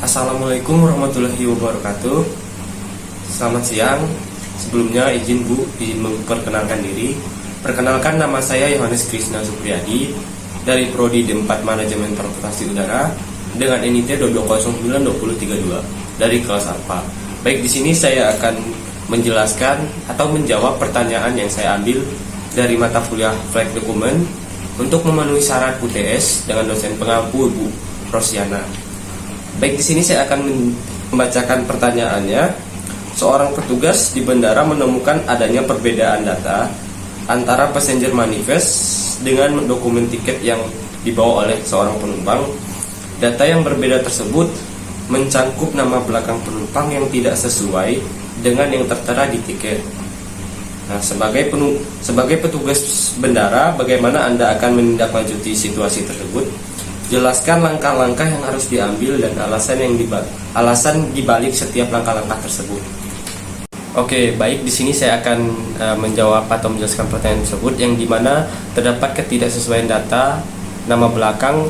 Assalamualaikum warahmatullahi wabarakatuh. Selamat siang. Sebelumnya izin memperkenalkan diri. Perkenalkan, nama saya Yohanes Krisna Supriyadi dari Prodi D4 Manajemen Transportasi Udara dengan NIT 2209232 dari kelas Alfa. Baik, di sini saya akan menjelaskan atau menjawab pertanyaan yang saya ambil dari mata kuliah Flight Document untuk memenuhi syarat UTS dengan dosen pengampu Ibu Rosiana. Baik, di sini saya akan membacakan pertanyaannya. Seorang petugas di bandara menemukan adanya perbedaan data antara passenger manifest dengan dokumen tiket yang dibawa oleh seorang penumpang. Data yang berbeda tersebut mencangkup nama belakang penumpang yang tidak sesuai dengan yang tertera di tiket. Nah, sebagai petugas bandara, bagaimana Anda akan menindaklanjuti situasi tersebut? Jelaskan langkah-langkah yang harus diambil dan alasan dibalik setiap langkah-langkah tersebut. Oke, baik, di sini saya akan menjawab atau menjelaskan pertanyaan tersebut yang dimana terdapat ketidaksesuaian data nama belakang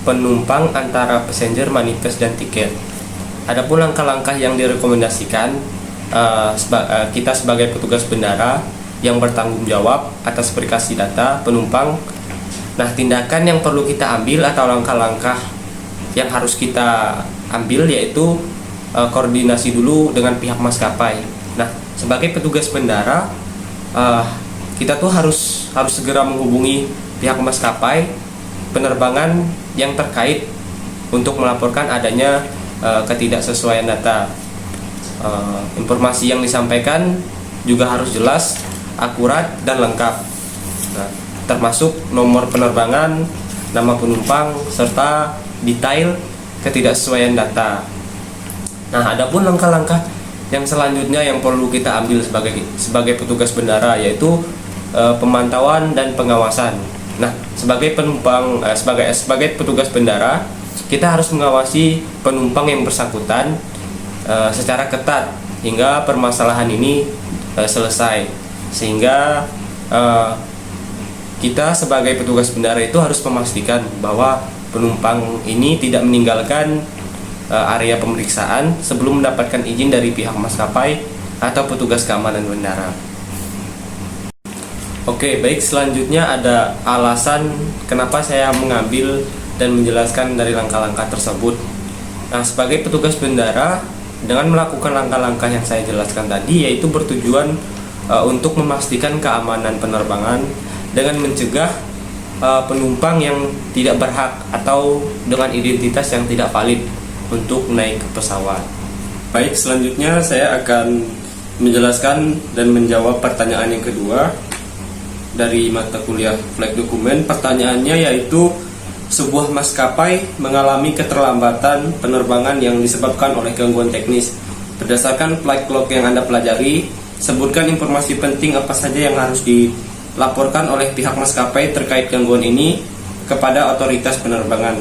penumpang antara passenger manifest dan tiket. Adapun langkah-langkah yang direkomendasikan kita sebagai petugas bandara yang bertanggung jawab atas verifikasi data penumpang. Nah, tindakan yang perlu kita ambil atau langkah-langkah yang harus kita ambil yaitu koordinasi dulu dengan pihak maskapai. Nah, sebagai petugas bandara, kita tuh harus segera menghubungi pihak maskapai penerbangan yang terkait untuk melaporkan adanya ketidaksesuaian data. Informasi yang disampaikan juga harus jelas, akurat, dan lengkap. Nah, termasuk nomor penerbangan, nama penumpang, serta detail ketidaksesuaian data. Nah, adapun langkah-langkah yang selanjutnya yang perlu kita ambil sebagai petugas bandara yaitu pemantauan dan pengawasan. Nah, sebagai petugas bandara, kita harus mengawasi penumpang yang bersangkutan secara ketat hingga permasalahan ini selesai, sehingga kita sebagai petugas bandara itu harus memastikan bahwa penumpang ini tidak meninggalkan area pemeriksaan sebelum mendapatkan izin dari pihak maskapai atau petugas keamanan bandara. Oke, baik, selanjutnya ada alasan kenapa saya mengambil dan menjelaskan dari langkah-langkah tersebut. Nah, sebagai petugas bandara, dengan melakukan langkah-langkah yang saya jelaskan tadi, yaitu bertujuan untuk memastikan keamanan penerbangan dengan mencegah penumpang yang tidak berhak atau dengan identitas yang tidak valid untuk naik ke pesawat. Baik, selanjutnya saya akan menjelaskan dan menjawab pertanyaan yang kedua dari mata kuliah Flight Document. Pertanyaannya yaitu, sebuah maskapai mengalami keterlambatan penerbangan yang disebabkan oleh gangguan teknis. Berdasarkan flight log yang Anda pelajari, sebutkan informasi penting apa saja yang harus dilaporkan oleh pihak maskapai terkait gangguan ini kepada otoritas penerbangan.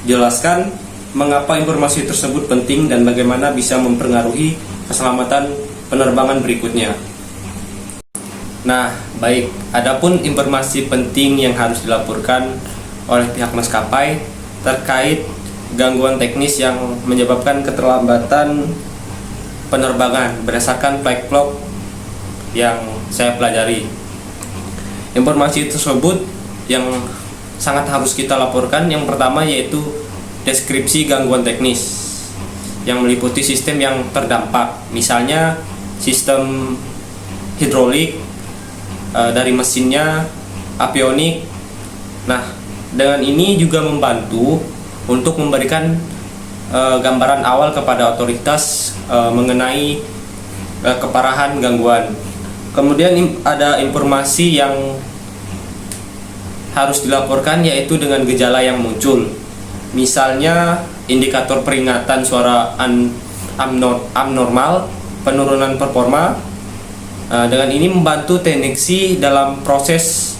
Jelaskan mengapa informasi tersebut penting dan bagaimana bisa mempengaruhi keselamatan penerbangan berikutnya. Nah, baik, adapun informasi penting yang harus dilaporkan oleh pihak maskapai terkait gangguan teknis yang menyebabkan keterlambatan penerbangan berdasarkan flight log yang saya pelajari. Informasi tersebut yang sangat harus kita laporkan, yang pertama yaitu deskripsi gangguan teknis yang meliputi sistem yang terdampak, misalnya sistem hidrolik dari mesinnya, avionik. Nah, dengan ini juga membantu untuk memberikan gambaran awal kepada otoritas mengenai keparahan gangguan. Kemudian ada informasi yang harus dilaporkan yaitu dengan gejala yang muncul, misalnya indikator peringatan suara abnormal, penurunan performa. Dengan ini membantu teknisi dalam proses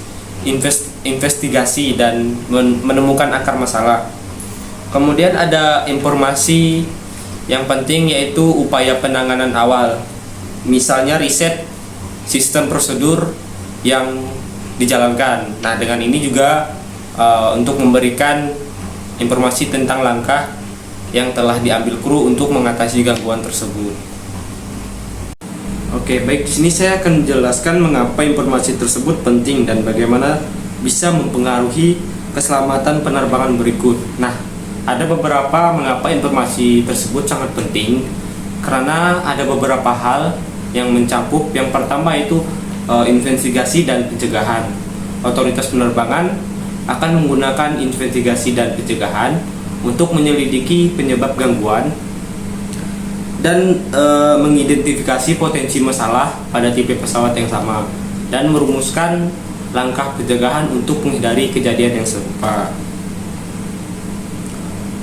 investigasi dan menemukan akar masalah. Kemudian ada informasi yang penting yaitu upaya penanganan awal, misalnya riset sistem prosedur yang dijalankan. Nah, dengan ini juga untuk memberikan informasi tentang langkah yang telah diambil kru untuk mengatasi gangguan tersebut. Oke, baik, di sini saya akan menjelaskan mengapa informasi tersebut penting dan bagaimana bisa mempengaruhi keselamatan penerbangan berikut. Nah, ada beberapa mengapa informasi tersebut sangat penting, karena ada beberapa hal yang mencakup. Yang pertama itu investigasi dan pencegahan. Otoritas penerbangan akan menggunakan investigasi dan pencegahan untuk menyelidiki penyebab gangguan dan mengidentifikasi potensi masalah pada tipe pesawat yang sama dan merumuskan langkah pencegahan untuk menghindari kejadian yang serupa.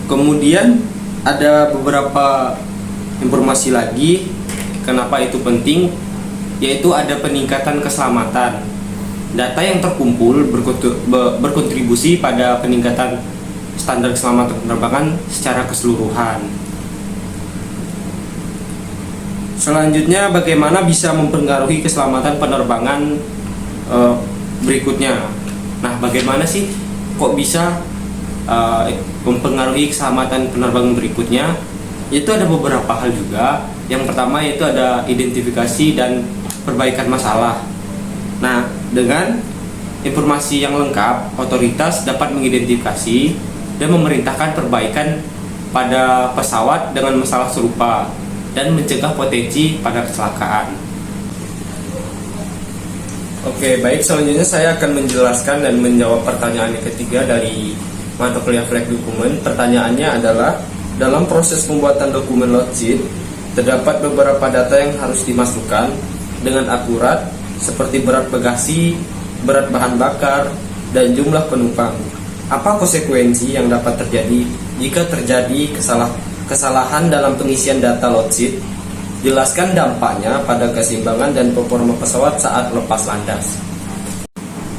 Kemudian ada beberapa informasi lagi kenapa itu penting, yaitu ada peningkatan keselamatan. Data yang terkumpul berkontribusi pada peningkatan standar keselamatan penerbangan secara keseluruhan. Selanjutnya, bagaimana bisa mempengaruhi keselamatan penerbangan berikutnya. Nah, bagaimana sih kok bisa mempengaruhi keselamatan penerbangan berikutnya? Itu ada beberapa hal juga. Yang pertama yaitu ada identifikasi dan perbaikan masalah. Nah, dengan informasi yang lengkap, otoritas dapat mengidentifikasi dan memerintahkan perbaikan pada pesawat dengan masalah serupa dan mencegah potensi pada kecelakaan. Oke, baik, selanjutnya saya akan menjelaskan dan menjawab pertanyaan yang ketiga dari mata kuliah flight dokumen. Pertanyaannya adalah, dalam proses pembuatan dokumen load sheet, terdapat beberapa data yang harus dimasukkan dengan akurat, seperti berat bagasi, berat bahan bakar, dan jumlah penumpang. Apa konsekuensi yang dapat terjadi jika terjadi kesalahan dalam pengisian data load sheet? Jelaskan dampaknya pada keseimbangan dan performa pesawat saat lepas landas.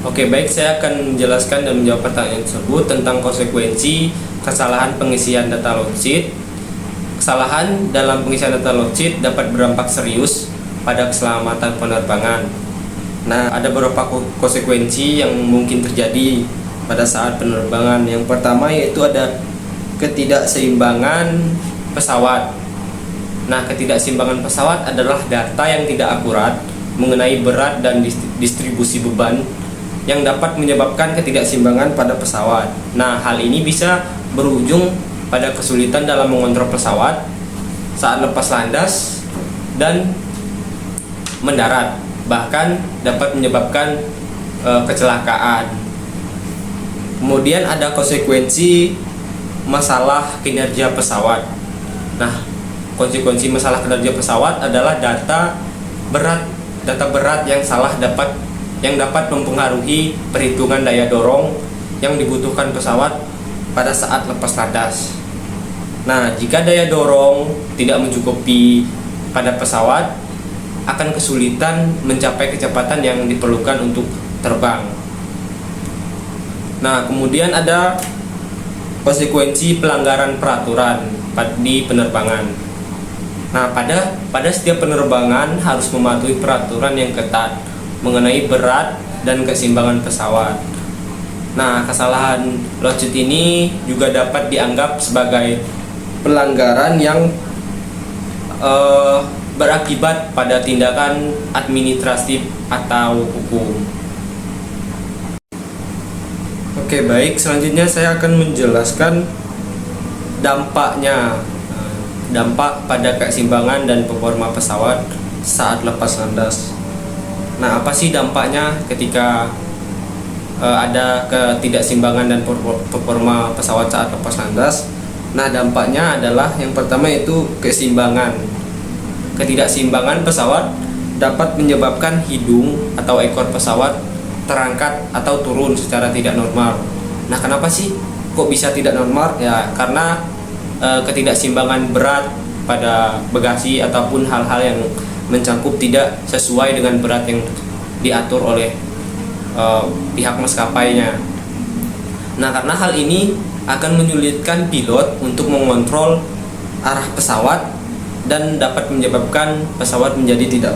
Oke, baik, saya akan menjelaskan dan menjawab pertanyaan tersebut tentang konsekuensi kesalahan pengisian data load sheet. Kesalahan dalam pengisian data load sheet dapat berdampak serius pada keselamatan penerbangan. Nah, ada beberapa konsekuensi yang mungkin terjadi pada saat penerbangan. Yang pertama yaitu ada ketidakseimbangan pesawat. Nah, ketidakseimbangan pesawat adalah data yang tidak akurat mengenai berat dan distribusi beban yang dapat menyebabkan ketidakseimbangan pada pesawat. Nah, hal ini bisa berujung pada kesulitan dalam mengontrol pesawat saat lepas landas dan mendarat, bahkan dapat menyebabkan kecelakaan. Kemudian ada konsekuensi masalah kinerja pesawat. Nah, konsekuensi masalah kinerja pesawat adalah data berat yang salah yang dapat mempengaruhi perhitungan daya dorong yang dibutuhkan pesawat pada saat lepas landas. Nah, jika daya dorong tidak mencukupi pada pesawat, akan kesulitan mencapai kecepatan yang diperlukan untuk terbang. Nah, kemudian ada konsekuensi pelanggaran peraturan di penerbangan. Nah, pada setiap penerbangan harus mematuhi peraturan yang ketat mengenai berat dan keseimbangan pesawat. Nah, kesalahan load sheet ini juga dapat dianggap sebagai pelanggaran yang berakibat pada tindakan administratif atau hukum. Oke, baik, selanjutnya saya akan menjelaskan dampaknya. Dampak pada keseimbangan dan performa pesawat saat lepas landas. Nah, apa sih dampaknya ketika ada ketidakseimbangan dan performa pesawat saat lepas landas? Nah, dampaknya adalah yang pertama yaitu keseimbangan. Ketidakseimbangan pesawat dapat menyebabkan hidung atau ekor pesawat terangkat atau turun secara tidak normal. Nah, kenapa sih kok bisa tidak normal? Ya, karena ketidakseimbangan berat pada bagasi ataupun hal-hal yang mencangkup tidak sesuai dengan berat yang diatur oleh pihak maskapainya. Nah, karena hal ini akan menyulitkan pilot untuk mengontrol arah pesawat dan dapat menyebabkan pesawat menjadi tidak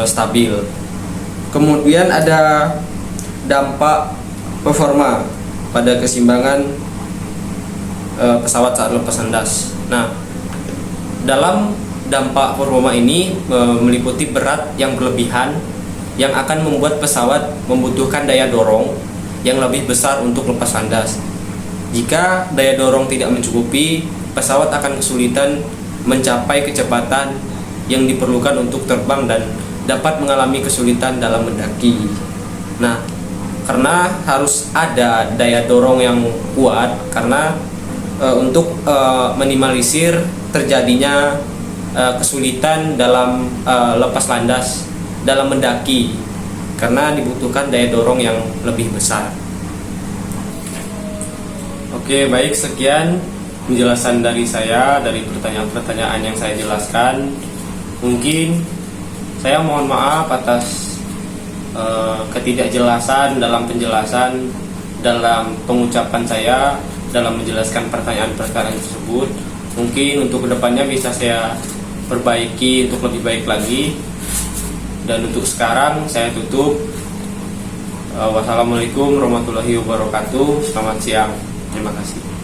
stabil. Kemudian ada dampak performa pada keseimbangan pesawat saat lepas landas. Nah, dalam dampak performa ini meliputi berat yang berlebihan yang akan membuat pesawat membutuhkan daya dorong yang lebih besar untuk lepas landas. Jika daya dorong tidak mencukupi, pesawat akan kesulitan mencapai kecepatan yang diperlukan untuk terbang dan dapat mengalami kesulitan dalam mendaki. Nah, karena harus ada daya dorong yang kuat karena untuk minimalisir terjadinya kesulitan dalam lepas landas dalam mendaki karena dibutuhkan daya dorong yang lebih besar. Oke, baik, sekian penjelasan dari saya dari pertanyaan-pertanyaan yang saya jelaskan. Mungkin saya mohon maaf atas ketidakjelasan dalam penjelasan dalam pengucapan saya dalam menjelaskan pertanyaan-pertanyaan tersebut. Mungkin untuk kedepannya bisa saya perbaiki untuk lebih baik lagi. Dan untuk sekarang saya tutup. Wassalamualaikum warahmatullahi wabarakatuh. Selamat siang. Terima kasih.